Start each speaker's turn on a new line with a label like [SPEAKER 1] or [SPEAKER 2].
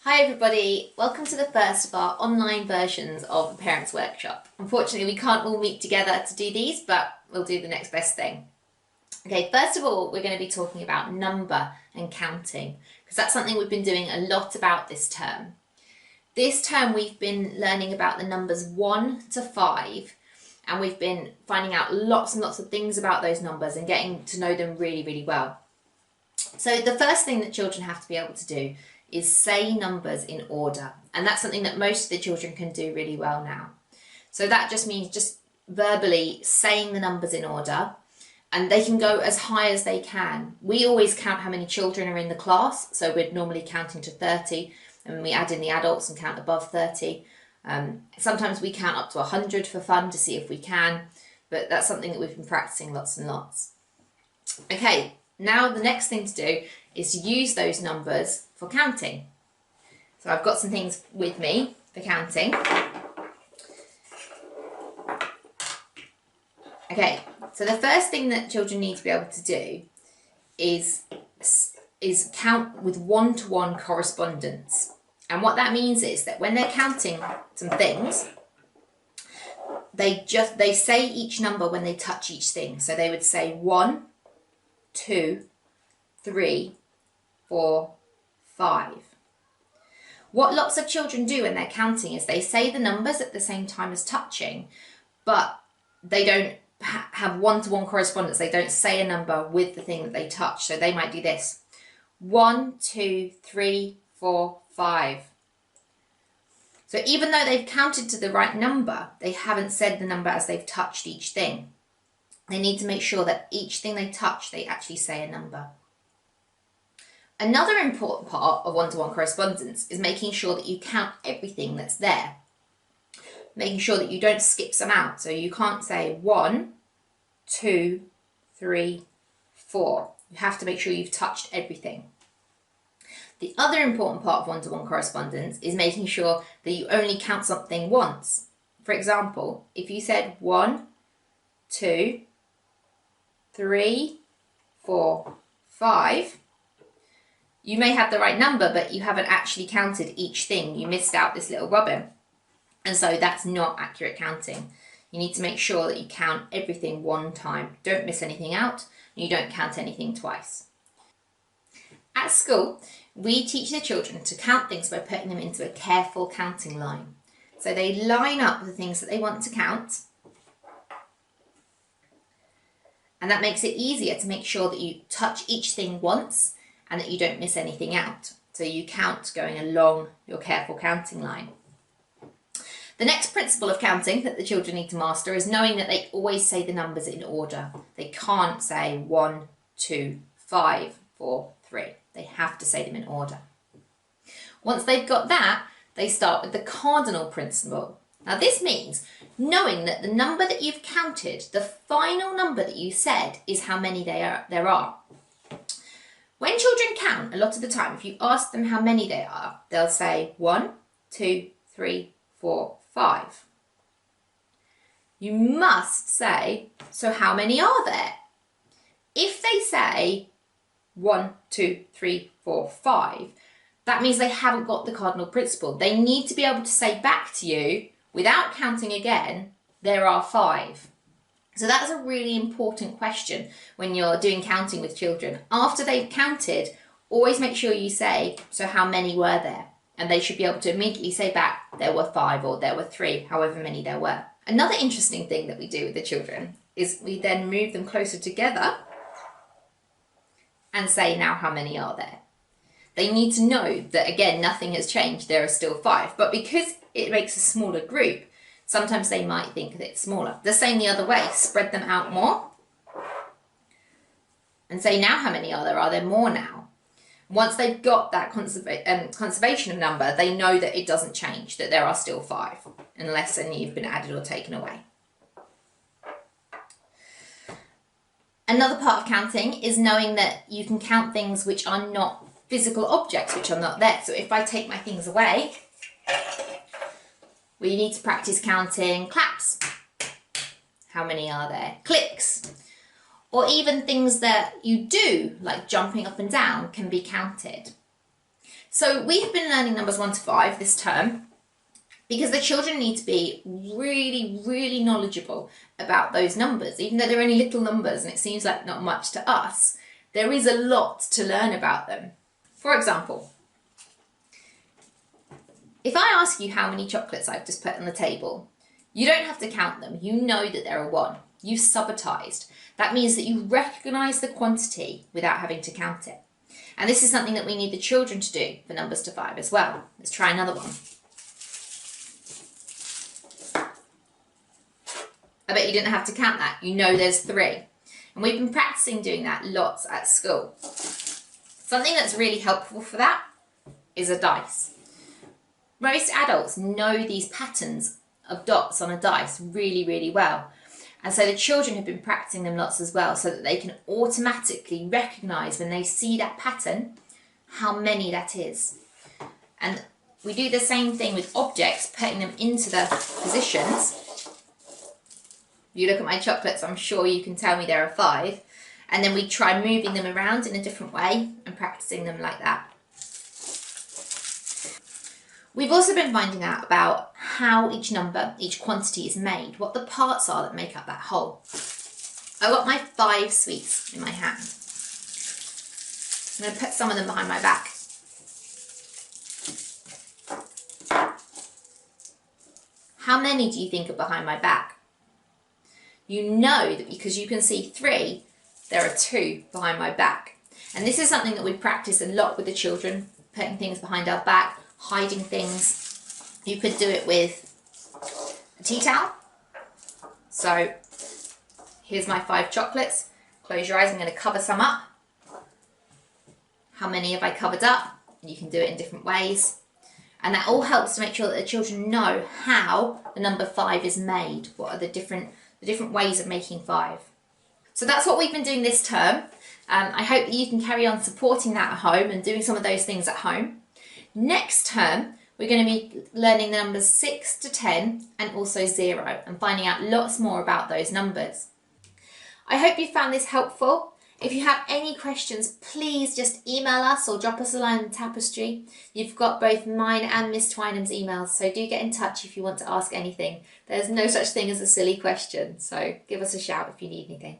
[SPEAKER 1] Hi everybody, welcome to the first of our online versions of the Parents Workshop. Unfortunately we can't all meet together to do these, but we'll do the next best thing. Okay, first of all we're going to be talking about number and counting, because that's something we've been doing a lot about this term. This term we've been learning about the numbers 1 to 5, and we've been finding out lots and lots of things about those numbers and getting to know them really, really well. So the first thing that children have to be able to do is say numbers in order, and that's something that most of the children can do really well now. So that just means just verbally saying the numbers in order, and they can go as high as they can. We always count how many children are in the class, so we're normally counting to 30, and we add in the adults and count above 30. Sometimes we count up to 100 for fun to see if we can, but that's something that we've been practicing lots and lots. Okay, now the next thing to do is to use those numbers for counting. So I've got some things with me for counting. Okay, so the first thing that children need to be able to do is count with one-to-one correspondence. And what that means is that when they're counting some things, they say each number when they touch each thing. So they would say 1, 2, 3, 4, 5. What lots of children do when they're counting is they say the numbers at the same time as touching, but they don't have one-to-one correspondence. They don't say a number with the thing that they touch. So they might do this: 1, 2, 3, 4, 5. So even though they've counted to the right number, they haven't said the number as they've touched each thing. They need to make sure that each thing they touch, they actually say a number. Another important part of one-to-one correspondence is making sure that you count everything that's there. Making sure that you don't skip some out. So you can't say 1, 2, 3, 4. You have to make sure you've touched everything. The other important part of one-to-one correspondence is making sure that you only count something once. For example, if you said 1, 2, 3, 4, 5, you may have the right number, but you haven't actually counted each thing. You missed out this little robin. And so that's not accurate counting. You need to make sure that you count everything one time. Don't miss anything out, and you don't count anything twice. At school, we teach the children to count things by putting them into a careful counting line. So they line up the things that they want to count, and that makes it easier to make sure that you touch each thing once and that you don't miss anything out. So you count going along your careful counting line. The next principle of counting that the children need to master is knowing that they always say the numbers in order. They can't say 1, 2, 5, 4, 3. They have to say them in order. Once they've got that, they start with the cardinal principle. Now this means knowing that the number that you've counted, the final number that you said, is how many there are. When children count, a lot of the time, if you ask them how many they are, they'll say 1, 2, 3, 4, 5. You must say, so how many are there? If they say 1, 2, 3, 4, 5, that means they haven't got the cardinal principle. They need to be able to say back to you, without counting again, there are 5. So that's a really important question when you're doing counting with children. After they've counted, always make sure you say, so how many were there? And they should be able to immediately say back, there were 5 or there were 3, however many there were. Another interesting thing that we do with the children is we then move them closer together and say, now how many are there? They need to know that, again, nothing has changed, there are still 5. But because it makes a smaller group, sometimes they might think that it's smaller. The same the other way, spread them out more and say, now how many are there? Are there more now? Once they've got that conservation of number, they know that it doesn't change, that there are still 5, unless any have been added or taken away. Another part of counting is knowing that you can count things which are not physical objects, which are not there. So if I take my things away, we need to practice counting claps. How many are there? Clicks. Or even things that you do, like jumping up and down, can be counted. So we have been learning numbers 1 to 5 this term because the children need to be really, really knowledgeable about those numbers. Even though they're only little numbers and it seems like not much to us, there is a lot to learn about them. For example, if I ask you how many chocolates I've just put on the table, you don't have to count them. You know that there are 1. You subitized. That means that you recognise the quantity without having to count it. And this is something that we need the children to do for numbers to 5 as well. Let's try another one. I bet you didn't have to count that. You know there's 3. And we've been practicing doing that lots at school. Something that's really helpful for that is a dice. Most adults know these patterns of dots on a dice really, really well. And so the children have been practicing them lots as well, so that they can automatically recognise when they see that pattern how many that is. And we do the same thing with objects, putting them into the positions. You look at my chocolates, I'm sure you can tell me there are 5. And then we try moving them around in a different way and practicing them like that. We've also been finding out about how each number, each quantity is made, what the parts are that make up that whole. I've got my 5 sweets in my hand. I'm going to put some of them behind my back. How many do you think are behind my back? You know that because you can see 3, there are 2 behind my back. And this is something that we practice a lot with the children, putting things behind our back, hiding things. You could do it with a tea towel. So here's my 5 chocolates. Close your eyes, I'm going to cover some up. How many have I covered up? You can do it in different ways. And that all helps to make sure that the children know how the number 5 is made. What are the different ways of making 5. So that's what we've been doing this term. I hope that you can carry on supporting that at home and doing some of those things at home. Next term, we're going to be learning the numbers 6 to 10 and also 0 and finding out lots more about those numbers. I hope you found this helpful. If you have any questions, please just email us or drop us a line on Tapestry. You've got both mine and Miss Twinem's emails, so do get in touch if you want to ask anything. There's no such thing as a silly question, so give us a shout if you need anything.